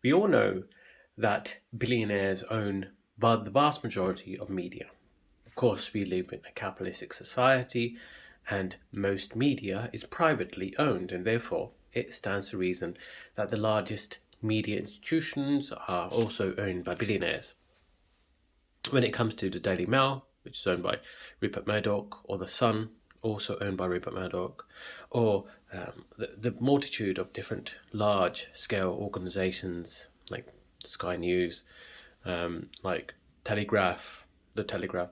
We all know that billionaires own the vast majority of media. Of course, we live in a capitalistic society, and most media is privately owned, and therefore it stands to reason that the largest media institutions are also owned by billionaires. When it comes to the Daily Mail, which is owned by Rupert Murdoch, or The Sun, also owned by Rupert Murdoch, or the multitude of different large scale organizations like Sky News, like Telegraph, the Telegraph,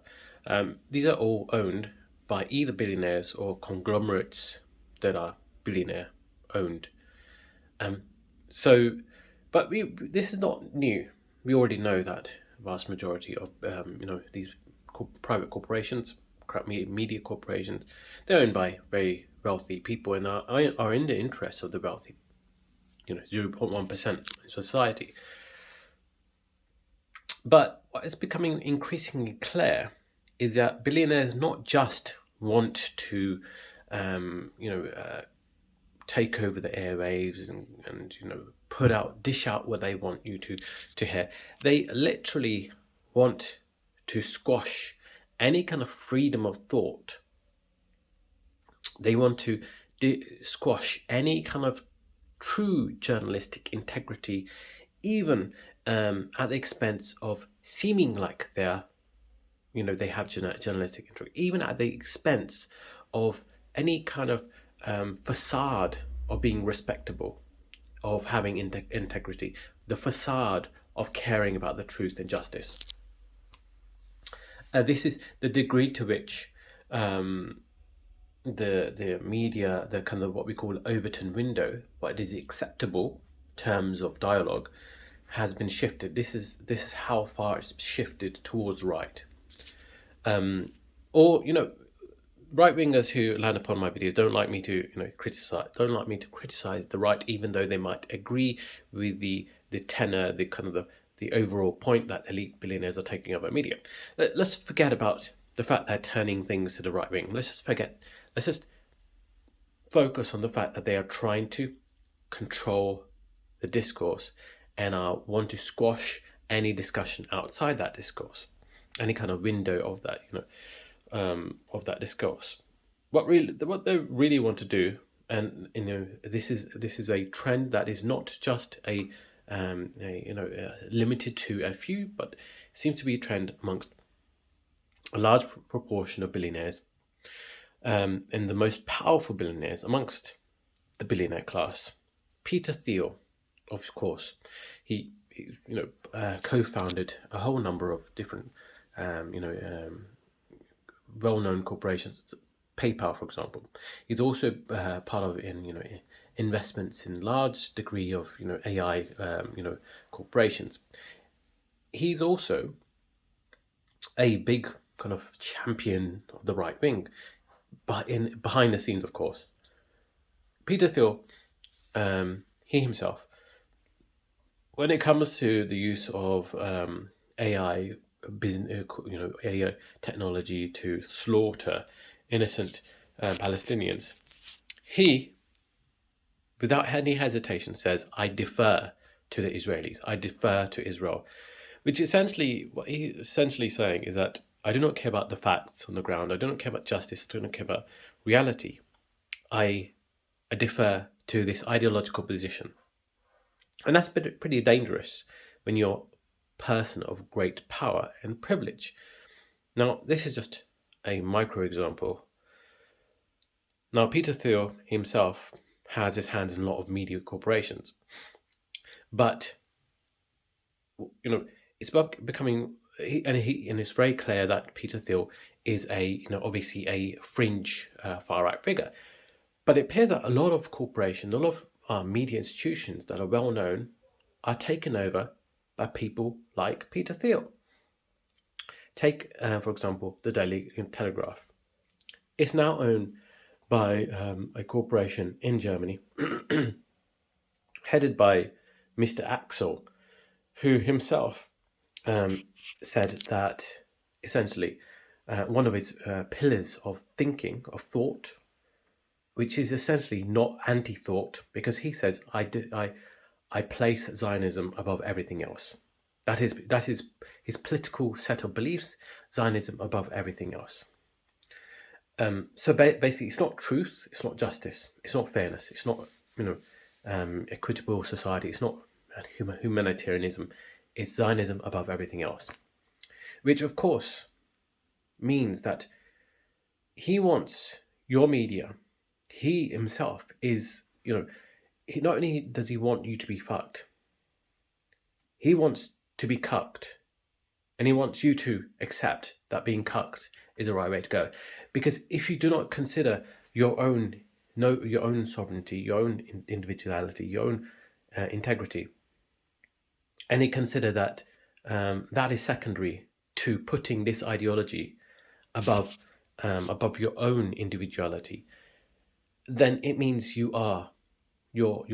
these are all owned by either billionaires or conglomerates that are billionaire owned. Um, so, but this is not new. We already know that vast majority of these private corporations, media corporations, they're owned by very wealthy people and are in the interests of the wealthy, 0.1% in society. But what is becoming increasingly clear is that billionaires not just want to, um, you know, uh, take over the airwaves and dish out what they want you to hear. They literally want to squash any kind of freedom of thought. They want to squash any kind of true journalistic integrity, even at the expense of seeming like they have journalistic integrity, even at the expense of any kind of facade of being respectable, of having integrity, the facade of caring about the truth and justice. This is the degree to which the media, the kind of what we call Overton window, what is acceptable terms of dialogue, has been shifted. This is how far it's shifted towards right. Or right wingers who land upon my videos don't like me to criticize the right, even though they might agree with the tenor, the kind of the overall point that elite billionaires are taking over media. Let's forget about the fact they're turning things to the right wing. Let's just focus on the fact that they are trying to control the discourse and want to squash any discussion outside that discourse, any kind of window of that, of that discourse. What they really want to do, and this is a trend that is not just limited to a few, but seems to be a trend amongst a large proportion of billionaires, and the most powerful billionaires amongst the billionaire class. Peter Thiel, of course, he co-founded a whole number of different well-known corporations. PayPal, for example. He's also part of investments in large degree of AI corporations. He's also a big kind of champion of the right wing, but behind the scenes, of course. Peter Thiel, he himself, when it comes to the use of AI business, AI technology to slaughter innocent Palestinians, he, without any hesitation, says, "I defer to the Israelis. I defer to Israel," which essentially, what he's essentially saying is that I do not care about the facts on the ground. I do not care about justice. I do not care about reality. I defer to this ideological position, and that's pretty dangerous when you're a person of great power and privilege. Now, this is just a micro example. Now, Peter Thiel himself has his hands in a lot of media corporations, but it's becoming, and it's very clear that Peter Thiel is obviously a fringe far right figure, but it appears that a lot of corporations, a lot of media institutions that are well known, are taken over by people like Peter Thiel. Take, for example, the Daily Telegraph. It's now owned by a corporation in Germany, headed by Mr. Axel, who himself said that essentially one of his pillars of thinking, of thought, which is essentially not anti-thought, because he says, I place Zionism above everything else. That is his political set of beliefs. Zionism above everything else. So basically, it's not truth, it's not justice, it's not fairness, it's not equitable society, it's not humanitarianism. It's Zionism above everything else, which of course means that he wants your media. He himself is, not only does he want you to be fucked, he wants to be cucked. And he wants you to accept that being cucked is the right way to go. Because if you do not consider your own sovereignty, your own individuality, your own integrity, and you consider that that is secondary to putting this ideology above your own individuality, then it means you are your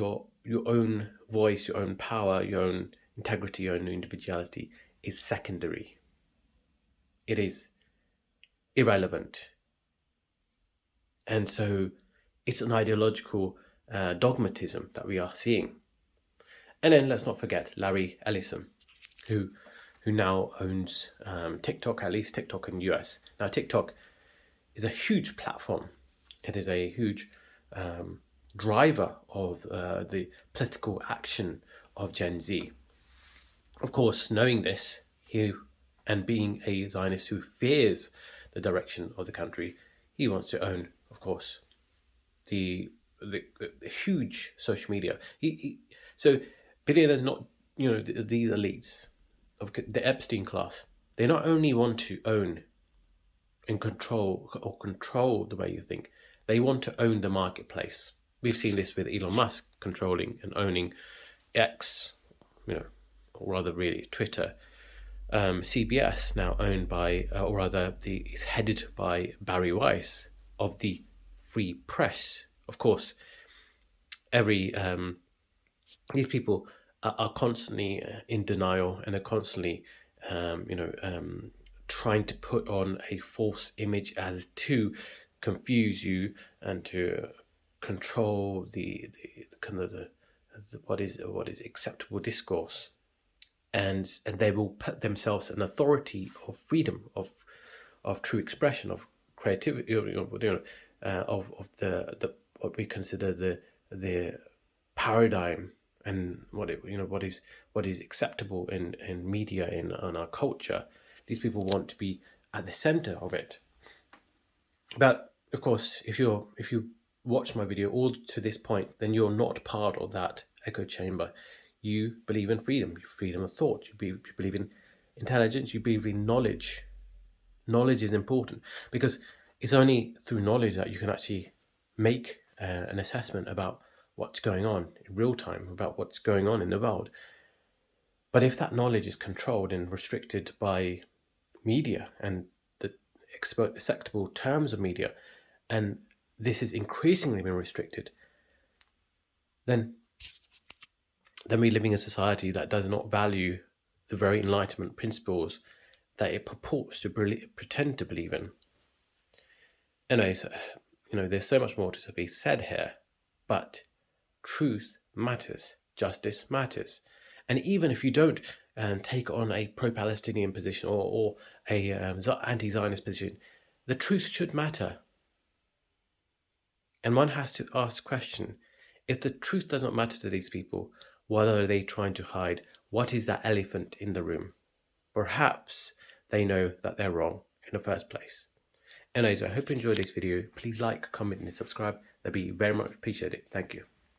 own voice, your own power, your own integrity, your own individuality is secondary. It is irrelevant. And so it's an ideological dogmatism that we are seeing. And then let's not forget Larry Ellison, who now owns TikTok, at least TikTok in the US. Now, TikTok is a huge platform. It is a huge driver of the political action of Gen Z. Of course, knowing this, and being a Zionist who fears the direction of the country, he wants to own, of course, the huge social media. So Billionaires, not these elites of the Epstein class. They not only want to own and control the way you think, they want to own the marketplace. We've seen this with Elon Musk controlling and owning X, or rather really Twitter. CBS now owned by, or rather, is headed by Barry Weiss of the Free Press. Of course, these people are constantly in denial and are constantly, trying to put on a false image as to confuse you and to control the what is acceptable discourse. And they will put themselves an authority of freedom, of true expression, of creativity, of the what we consider the paradigm, and what is acceptable in media, in our culture. These people want to be at the center of it. But of course, if you watch my video all to this point, then you're not part of that echo chamber. You believe in freedom of thought. You believe in intelligence. You believe in knowledge. Knowledge is important because it's only through knowledge that you can actually make an assessment about what's going on in real time, about what's going on in the world. But if that knowledge is controlled and restricted by media and the acceptable terms of media, and this is increasingly been restricted, then we're living in a society that does not value the very Enlightenment principles that it purports to pretend to believe in. Anyways, there's so much more to be said here, but truth matters, justice matters. And even if you don't take on a pro-Palestinian position or a anti-Zionist position, the truth should matter. And one has to ask the question, if the truth does not matter to these people, what are they trying to hide? What is that elephant in the room? Perhaps they know that they're wrong in the first place. Anyways, I hope you enjoyed this video. Please like, comment, and subscribe. That'd be very much appreciated. Thank you.